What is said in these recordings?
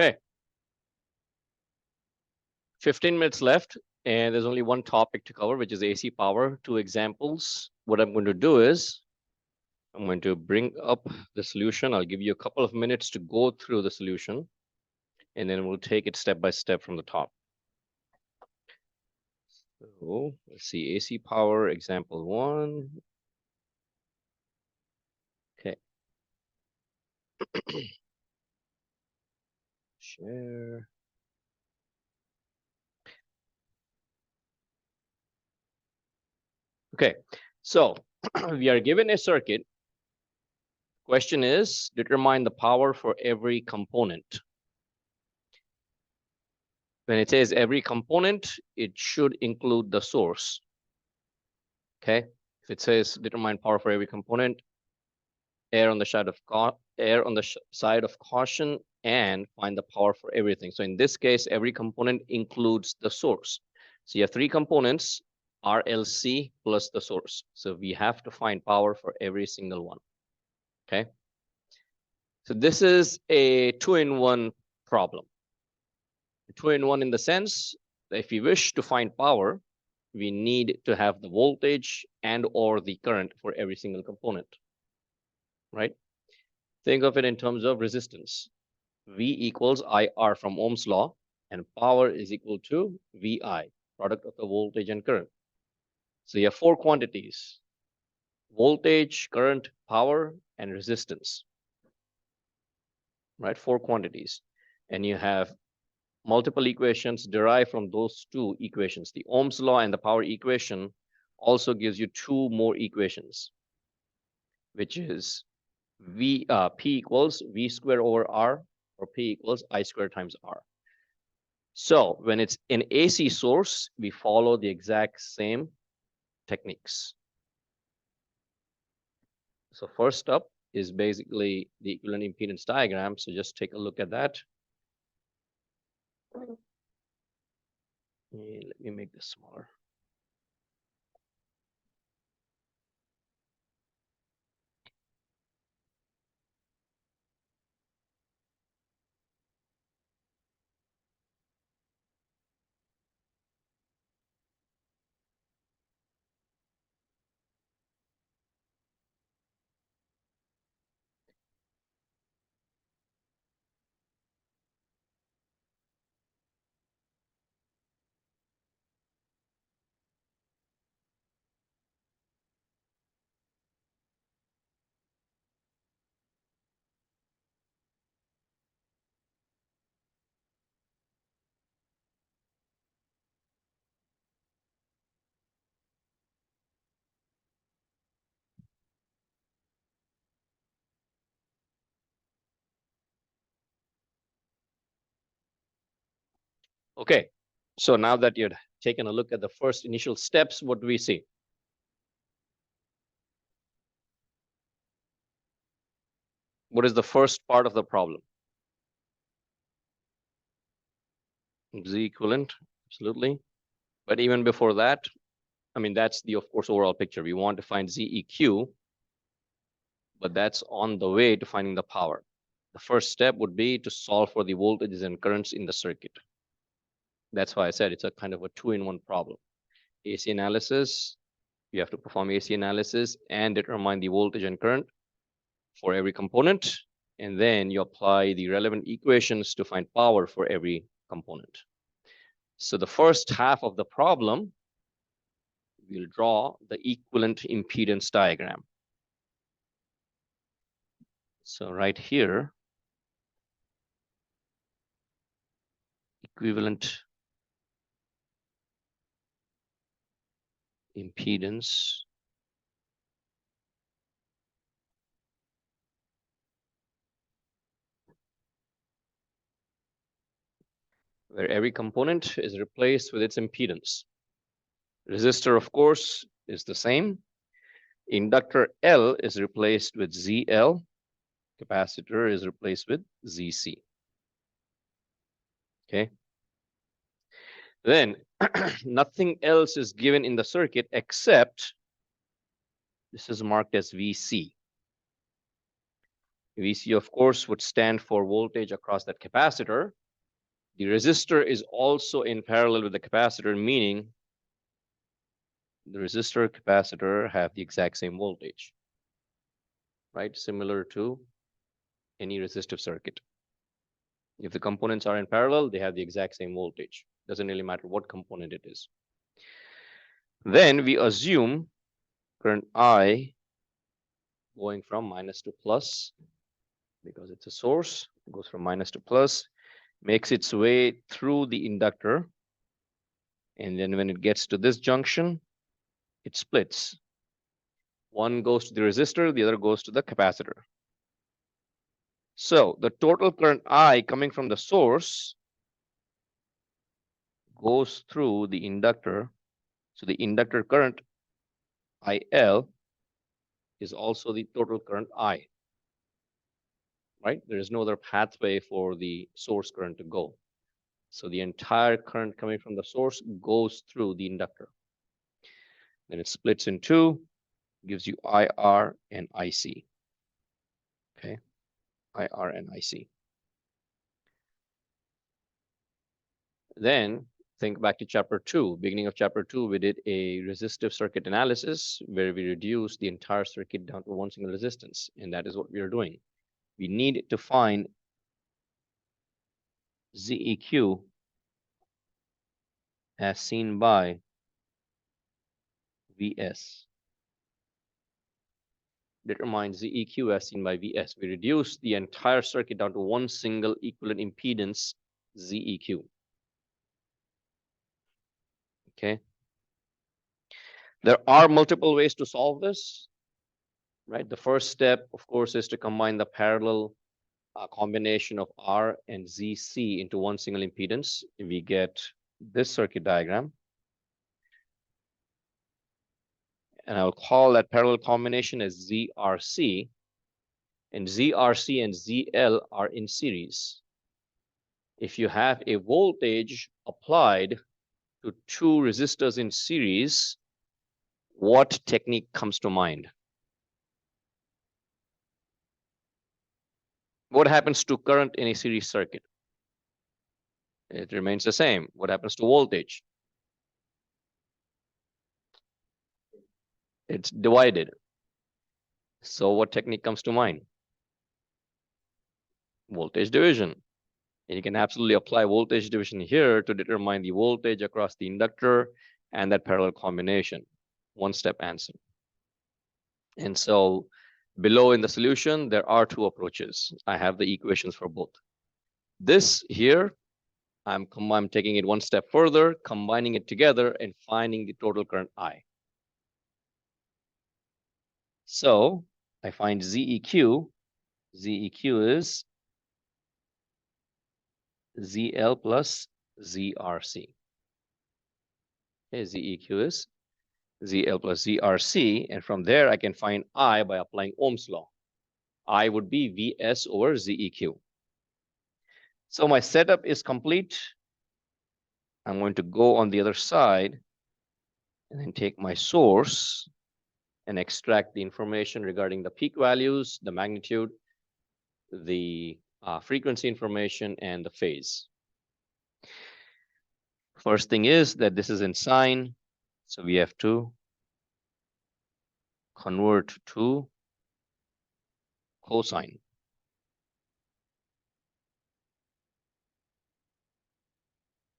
Okay. 15 minutes left, and there's only one topic to cover, which is AC power. 2 examples. What I'm going to do is I'm going to bring up the solution. I'll give you a couple of minutes to go through the solution, and then we'll take it step by step from the top. So let's see, AC power, example 1. Okay. Share. Okay, so we are given a circuit. Question is, determine the power for every component. When it says every component, it should include the source. Okay, if it says determine power for every component, err on the side of caution and find the power for everything. So in this case, every component includes the source. So you have 3 components, RLC plus the source. So we have to find power for every single one. Okay. So this is a 2-in-1 problem. 2-in-1 in the sense that if we wish to find power, we need to have the voltage and or the current for every single component, right? Think of it in terms of resistance. V equals IR from Ohm's law, and power is equal to VI, product of the voltage and current. So you have 4 quantities: voltage, current, power, and resistance, right? 4 quantities. And you have multiple equations derived from those 2 equations. The Ohm's law and the power equation also gives you 2 more equations, which is P equals V squared over R, or P equals I squared times R. So when it's an AC source, we follow the exact same techniques. So first up is basically the equivalent impedance diagram. So just take a look at that. Let me make this smaller. Okay, so now that you've taken a look at the first initial steps, what do we see? What is the first part of the problem? Z equivalent, absolutely. But even before that, I mean, that's the, of course, overall picture. We want to find ZEQ, but that's on the way to finding the power. The first step would be to solve for the voltages and currents in the circuit. That's why I said it's a kind of a 2-in-1 problem. AC analysis, you have to perform AC analysis and determine the voltage and current for every component. And then you apply the relevant equations to find power for every component. So the first half of the problem, we'll draw the equivalent impedance diagram. So right here, equivalent impedance where every component is replaced with its impedance. Resistor, of course, is the same. Inductor L is replaced with ZL. Capacitor is replaced with ZC. Okay. Then nothing else is given in the circuit except this is marked as VC. VC, of course, would stand for voltage across that capacitor. The resistor is also in parallel with the capacitor, meaning the resistor capacitor have the exact same voltage, right? Similar to any resistive circuit. If the components are in parallel, they have the exact same voltage. Doesn't really matter what component it is. Then we assume current I going from minus to plus, because it's a source, it goes from minus to plus, makes its way through the inductor. And then when it gets to this junction, it splits. One goes to the resistor, the other goes to the capacitor. So the total current I coming from the source goes through the inductor. So the inductor current IL is also the total current I, right? There is no other pathway for the source current to go. So the entire current coming from the source goes through the inductor. Then it splits in two, gives you IR and IC. Okay, IR and IC. Then think back to chapter 2. Beginning of chapter 2, we did a resistive circuit analysis where we reduced the entire circuit down to one single resistance. And that is what we are doing. We need to find ZEQ as seen by VS. Determine ZEQ as seen by VS. We reduce the entire circuit down to one single equivalent impedance, ZEQ. Okay. There are multiple ways to solve this, right? The first step, of course, is to combine the parallel combination of R and ZC into one single impedance. We get this circuit diagram. And I'll call that parallel combination as ZRC. And ZRC and ZL are in series. If you have a voltage applied to two resistors in series, what technique comes to mind? What happens to current in a series circuit? It remains the same. What happens to voltage? It's divided. So what technique comes to mind? Voltage division. And you can absolutely apply voltage division here to determine the voltage across the inductor and that parallel combination. One-step answer. And so below in the solution, there are two approaches. I have the equations for both. This here, I'm taking it one step further, combining it together and finding the total current I. So I find ZEQ. ZEQ is ZL plus ZRC. Okay, ZEQ is ZL plus ZRC, and from there I can find I by applying Ohm's law. I would be VS over ZEQ. So my setup is complete. I'm going to go on the other side and then take my source and extract the information regarding the peak values, the magnitude, the frequency information, and the phase. First thing is that this is in sine, so we have to convert to cosine.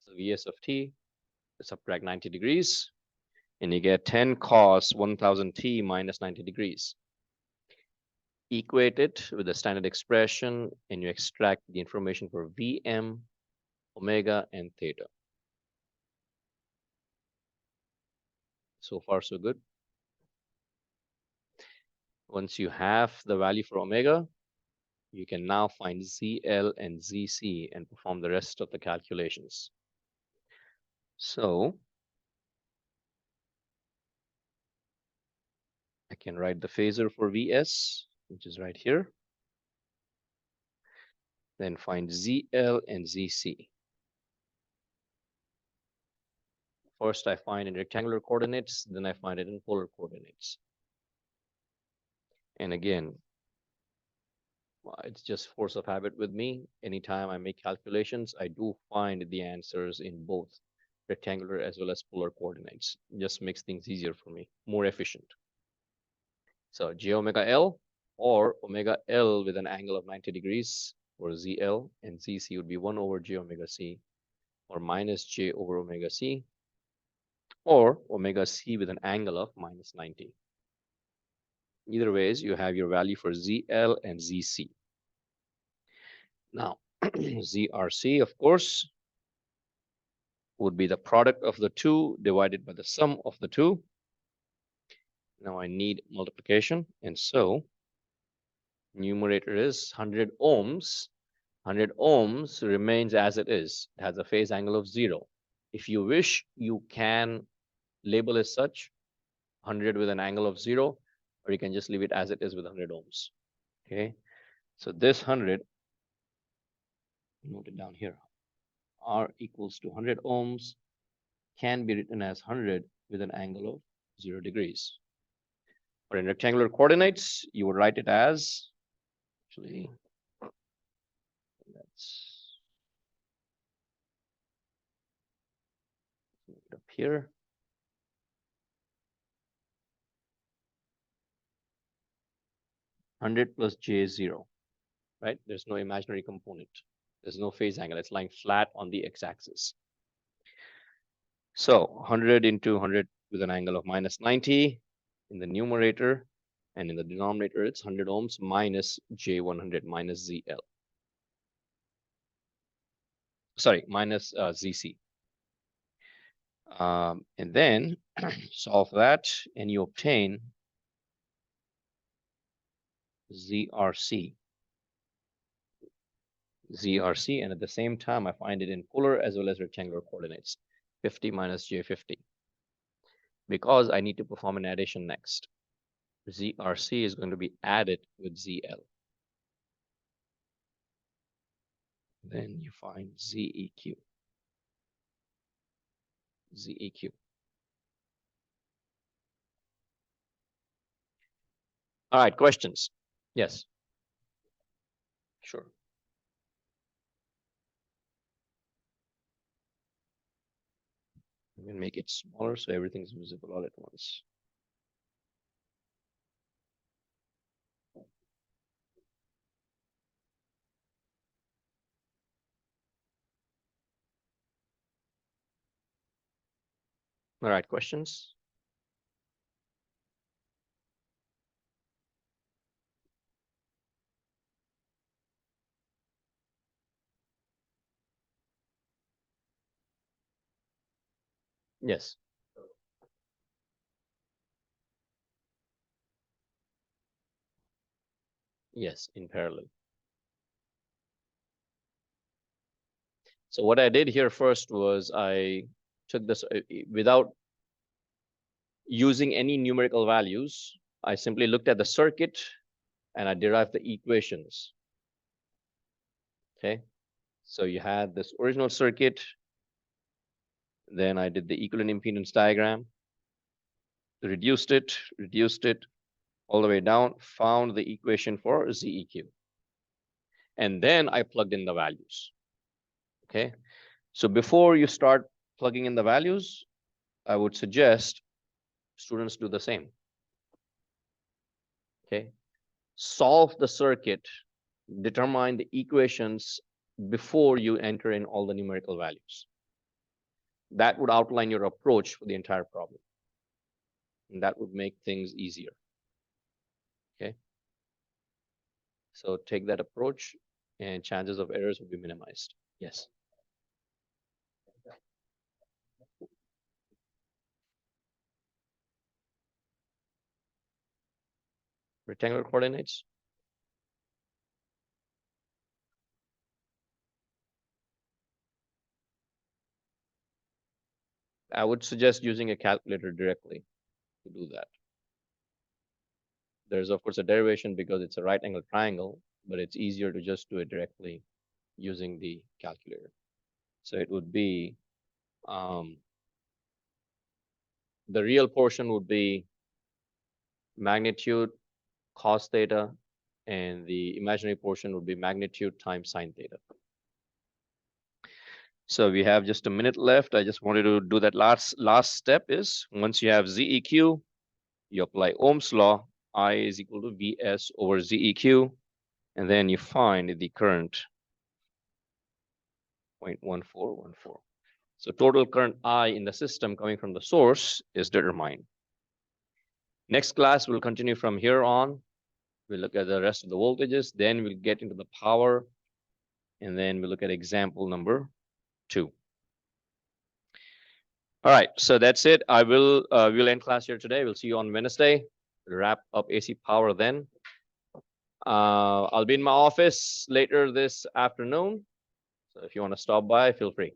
So Vs of t, subtract 90 degrees, and you get 10 cos 1000 t minus 90 degrees. Equate it with the standard expression, and you extract the information for Vm, omega, and theta. So far, so good. Once you have the value for omega, you can now find ZL and ZC and perform the rest of the calculations. So I can write the phasor for Vs, which is right here. Then find ZL and ZC. First, I find in rectangular coordinates, then I find it in polar coordinates. And again, It's just force of habit with me. Anytime I make calculations, I do find the answers in both rectangular as well as polar coordinates. Just makes things easier for me, more efficient. So j omega L or omega L with an angle of 90 degrees, or ZL, and ZC would be 1 over j omega C, or minus j over omega C, or omega C with an angle of minus 90. Either ways, you have your value for ZL and ZC. Now, ZRC, of course, would be the product of the two divided by the sum of the two. Now I need multiplication, and so numerator is 100 ohms. 100 ohms remains as it is. It has a phase angle of 0. If you wish, you can label as such 100 with an angle of 0, or you can just leave it as it is with 100 ohms. Okay, so this 100, note it down here, R equals to 100 ohms, can be written as 100 with an angle of 0 degrees. But in rectangular coordinates, you would write it as, actually, let's make it up here. $100 plus J0, right? There's no imaginary component. There's no phase angle. It's lying flat on the x-axis. So 100 into 100 with an angle of minus 90 in the numerator, and in the denominator, it's 100 ohms minus J100 minus ZL. Sorry, minus ZC. And then solve that, and you obtain ZRC. ZRC, and at the same time, I find it in polar as well as rectangular coordinates. 50 minus J50. Because I need to perform an addition next. ZRC is going to be added with ZL. Then you find ZEQ. ZEQ. All right, questions? Yes. Sure. I'm going to make it smaller so everything's visible all at once. All right, questions? Yes. Yes, in parallel. So what I did here first was I took this without using any numerical values. I simply looked at the circuit and I derived the equations. Okay, so you had this original circuit. Then I did the equivalent impedance diagram, reduced it all the way down, found the equation for ZEQ. And then I plugged in the values. Okay, so before you start plugging in the values, I would suggest students do the same. Okay, solve the circuit, determine the equations before you enter in all the numerical values. That would outline your approach for the entire problem. And that would make things easier. Okay, so take that approach and chances of errors will be minimized. Yes. Rectangular coordinates. I would suggest using a calculator directly to do that. There's of course a derivation because it's a right angle triangle, but it's easier to just do it directly using the calculator. So it would be, the real portion would be magnitude cos theta and the imaginary portion would be magnitude times sine theta. So we have just a minute left. I just wanted to do that last step is once you have ZEQ, you apply Ohm's law, I is equal to Vs over ZEQ, and then you find the current 0.1414. So total current I in the system coming from the source is determined. Next class, we'll continue from here on. We'll look at the rest of the voltages, then we'll get into the power, and then we'll look at example number 2. All right, so that's it. We'll end class here today. We'll see you on Wednesday. We'll wrap up AC power then. I'll be in my office later this afternoon. So if you want to stop by, feel free.